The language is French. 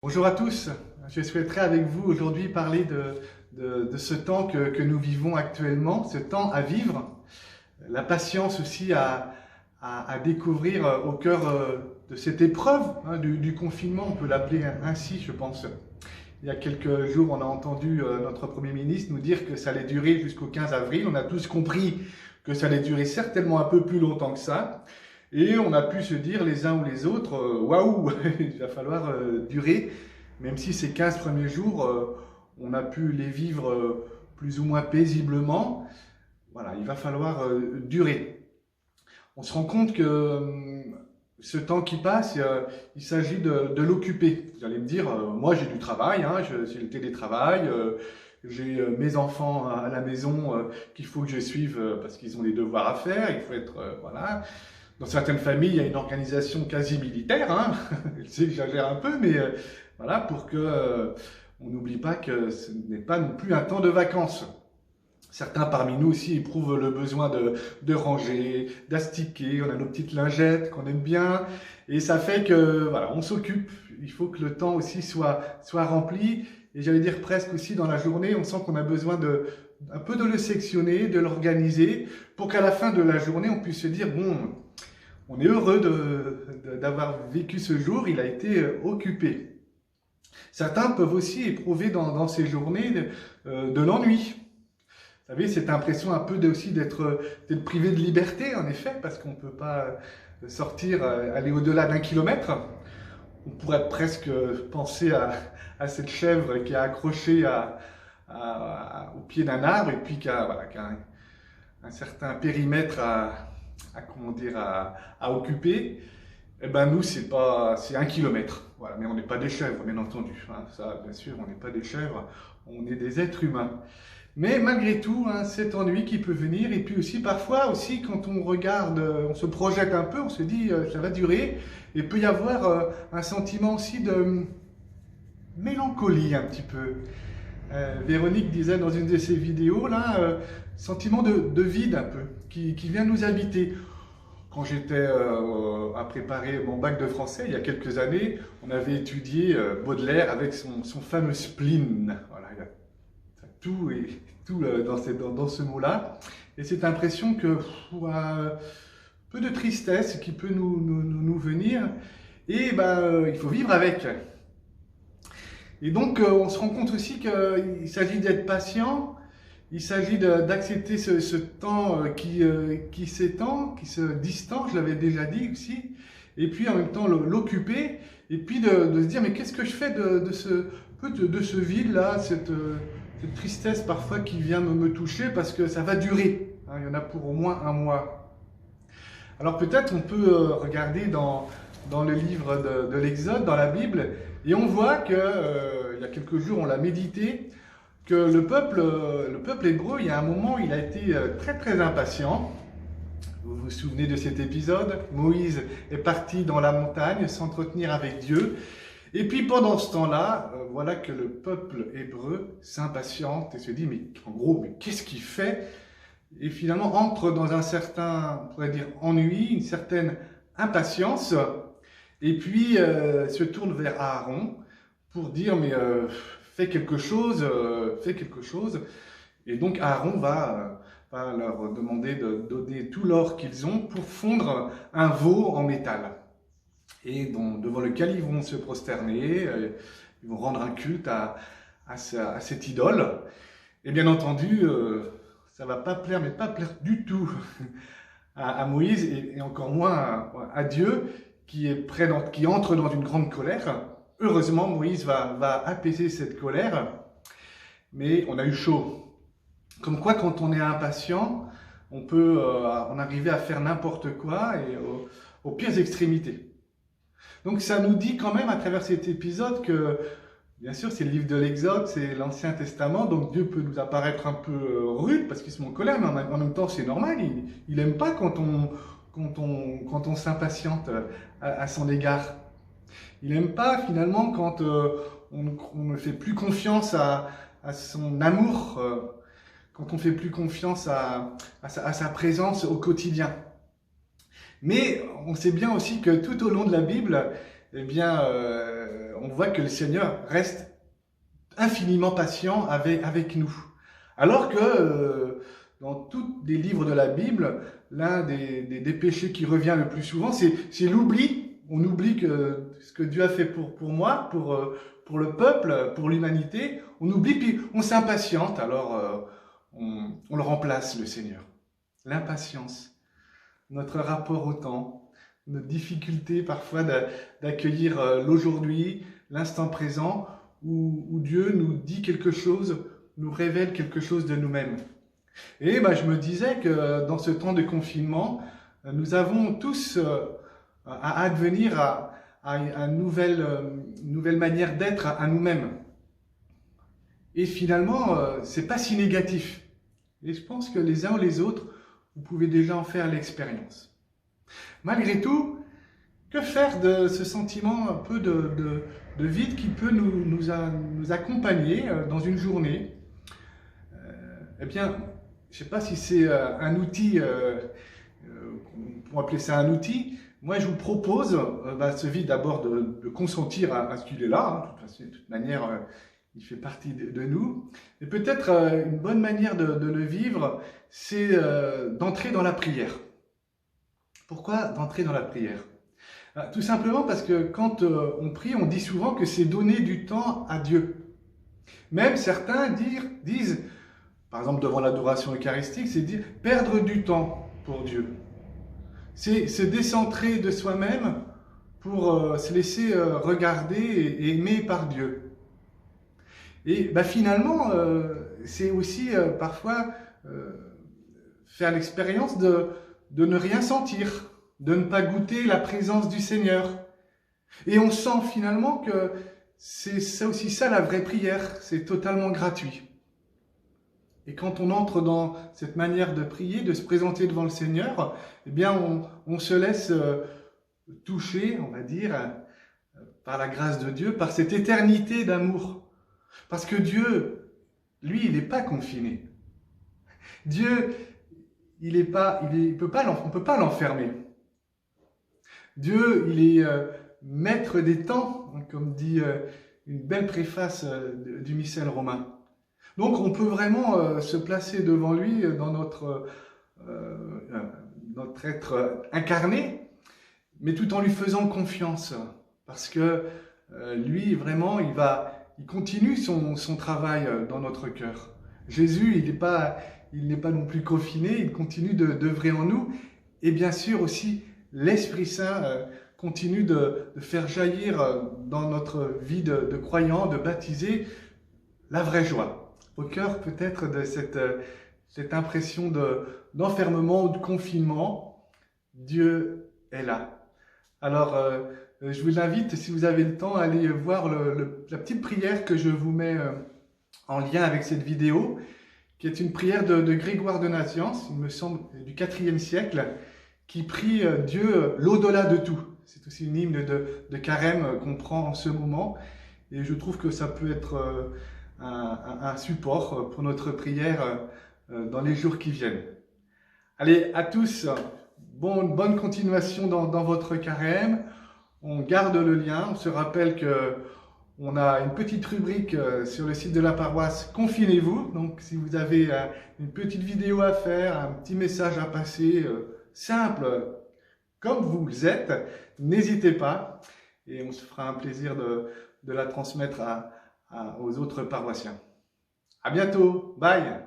Bonjour à tous, je souhaiterais avec vous aujourd'hui parler de ce temps que nous vivons actuellement, ce temps à vivre, la patience aussi à découvrir au cœur de cette épreuve du confinement, on peut l'appeler ainsi je pense. Il y a quelques jours, on a entendu notre Premier ministre nous dire que ça allait durer jusqu'au 15 avril, on a tous compris que ça allait durer certainement un peu plus longtemps que ça. Et on a pu se dire les uns ou les autres, waouh, il va falloir durer, même si ces 15 premiers jours, on a pu les vivre plus ou moins paisiblement. Voilà, il va falloir durer. On se rend compte que ce temps qui passe, il s'agit de l'occuper. Vous allez me dire, moi j'ai du travail, hein, j'ai le télétravail, j'ai mes enfants à la maison qu'il faut que je suive parce qu'ils ont des devoirs à faire, il faut être, voilà. Dans certaines familles, il y a une organisation quasi militaire, hein. Je sais que j'exagère un peu, mais voilà, pour que on n'oublie pas que ce n'est pas non plus un temps de vacances. Certains parmi nous aussi éprouvent le besoin de ranger, d'astiquer, on a nos petites lingettes qu'on aime bien, et ça fait que, voilà, on s'occupe. Il faut que le temps aussi soit rempli, et j'allais dire presque aussi dans la journée, on sent qu'on a besoin un peu de le sectionner, de l'organiser, pour qu'à la fin de la journée, on puisse se dire, bon, on est heureux d'avoir vécu ce jour, il a été occupé. Certains peuvent aussi éprouver dans ces journées de l'ennui. Vous savez, cette impression un peu aussi d'être privé de liberté, en effet, parce qu'on ne peut pas sortir, aller au-delà d'1 kilomètre. On pourrait presque penser à cette chèvre qui est accrochée au pied d'un arbre et puis qui a, voilà, un certain périmètre à occuper. Eh ben nous, c'est 1 kilomètre. Voilà, mais on n'est pas des chèvres, bien entendu. Hein, ça, bien sûr, on n'est pas des chèvres, on est des êtres humains. Mais malgré tout, hein, cet ennui qui peut venir, et puis aussi parfois aussi quand on regarde, on se projette un peu, on se dit ça va durer, et peut y avoir un sentiment aussi de mélancolie un petit peu. Véronique disait dans une de ses vidéos là, sentiment de vide un peu, qui vient nous habiter. Quand j'étais à préparer mon bac de français il y a quelques années, on avait étudié Baudelaire avec son fameux spleen. Voilà, il y a tout dans ce mot-là. Et cette impression que peu de tristesse qui peut nous venir, et il faut vivre avec. Et donc on se rend compte aussi qu'il s'agit d'être patient, il s'agit d'accepter ce temps qui s'étend, qui se distend, je l'avais déjà dit aussi, et puis en même temps l'occuper, et puis de se dire mais qu'est-ce que je fais de ce vide-là, cette tristesse parfois qui vient me toucher parce que ça va durer, hein, il y en a pour au moins 1 mois. Alors peut-être on peut regarder dans le livre de l'Exode, dans la Bible, et on voit que, il y a quelques jours on l'a médité, que le peuple hébreu, il y a un moment, il a été très très impatient. Vous vous souvenez de cet épisode? Moïse est parti dans la montagne s'entretenir avec Dieu. Et puis pendant ce temps-là, voilà que le peuple hébreu s'impatiente et se dit, mais en gros, mais qu'est-ce qu'il fait? Et finalement entre dans un certain, on pourrait dire, ennui, une certaine impatience, et puis se tourne vers Aaron pour dire, mais fais quelque chose, fais quelque chose. Et donc Aaron va leur demander de donner tout l'or qu'ils ont pour fondre un veau en métal. Et devant lequel ils vont se prosterner, ils vont rendre un culte à cette idole. Et bien entendu, ça va pas plaire, mais pas plaire du tout à Moïse, et encore moins à Dieu, qui entre dans une grande colère. Heureusement, Moïse va apaiser cette colère, mais on a eu chaud. Comme quoi, quand on est impatient, on peut en arriver à faire n'importe quoi et aux pires extrémités. Donc ça nous dit quand même à travers cet épisode que, bien sûr, c'est le livre de l'Exode, c'est l'Ancien Testament, donc Dieu peut nous apparaître un peu rude parce qu'il se met en colère, mais en même temps c'est normal, il n'aime pas quand on s'impatiente à son égard. Il n'aime pas finalement quand on ne fait plus confiance à son amour, quand on ne fait plus confiance à sa présence au quotidien. Mais on sait bien aussi que tout au long de la Bible, eh bien, on voit que le Seigneur reste infiniment patient avec nous. Alors que dans tous les livres de la Bible, l'un des péchés qui revient le plus souvent, c'est l'oubli. On oublie que ce que Dieu a fait pour moi, pour le peuple, pour l'humanité. On oublie, puis on s'impatiente, alors on le remplace, le Seigneur. L'impatience, notre rapport au temps, notre difficulté parfois d'accueillir l'aujourd'hui, l'instant présent, où Dieu nous dit quelque chose, nous révèle quelque chose de nous-mêmes. Et je me disais que dans ce temps de confinement, nous avons tous à advenir à une nouvelle manière d'être à nous-mêmes. Et finalement, c'est pas si négatif. Et je pense que les uns ou les autres, vous pouvez déjà en faire l'expérience. Malgré tout, que faire de ce sentiment un peu de vide qui peut nous accompagner dans une journée? Eh bien, je ne sais pas si c'est un outil, on pourrait appeler ça un outil. Moi, je vous propose, ce vide d'abord de consentir à ce qu'il est là. De toute manière, il fait partie de nous. Et peut-être une bonne manière de le vivre, c'est d'entrer dans la prière. Pourquoi d'entrer dans la prière? Tout simplement parce que quand on prie, on dit souvent que c'est donner du temps à Dieu. Même certains disent, par exemple devant l'adoration eucharistique, c'est dire perdre du temps pour Dieu. C'est se décentrer de soi-même pour se laisser regarder et aimer par Dieu. Et finalement, c'est aussi parfois faire l'expérience de ne rien sentir, de ne pas goûter la présence du Seigneur. Et on sent finalement que c'est ça aussi ça la vraie prière, c'est totalement gratuit. Et quand on entre dans cette manière de prier, de se présenter devant le Seigneur, eh bien on se laisse toucher, on va dire, par la grâce de Dieu, par cette éternité d'amour. Parce que Dieu, lui, il n'est pas confiné. Dieu, on peut pas l'enfermer. Dieu, il est maître des temps, comme dit une belle préface du missel romain. Donc on peut vraiment se placer devant lui dans notre être incarné, mais tout en lui faisant confiance. Parce que lui, vraiment, il continue son travail dans notre cœur. Jésus, il n'est pas non plus confiné, il continue d'œuvrer en nous. Et bien sûr aussi, l'Esprit Saint continue de faire jaillir dans notre vie de croyants, de baptisés, la vraie joie. Au cœur peut-être de cette impression d'enfermement ou de confinement, Dieu est là. Alors, je vous invite, si vous avez le temps, à aller voir la petite prière que je vous mets en lien avec cette vidéo, qui est une prière de Grégoire de Nazianze, il me semble, du IVe siècle, qui prie Dieu l'au-delà de tout. C'est aussi une hymne de carême qu'on prend en ce moment, et je trouve que ça peut être un support pour notre prière dans les jours qui viennent. Allez, à tous, bonne continuation dans votre carême. On garde le lien, on se rappelle que on a une petite rubrique sur le site de la paroisse « Confinez-vous ». Donc, si vous avez une petite vidéo à faire, un petit message à passer, simple, comme vous êtes, n'hésitez pas. Et on se fera un plaisir de la transmettre aux autres paroissiens. À bientôt, bye!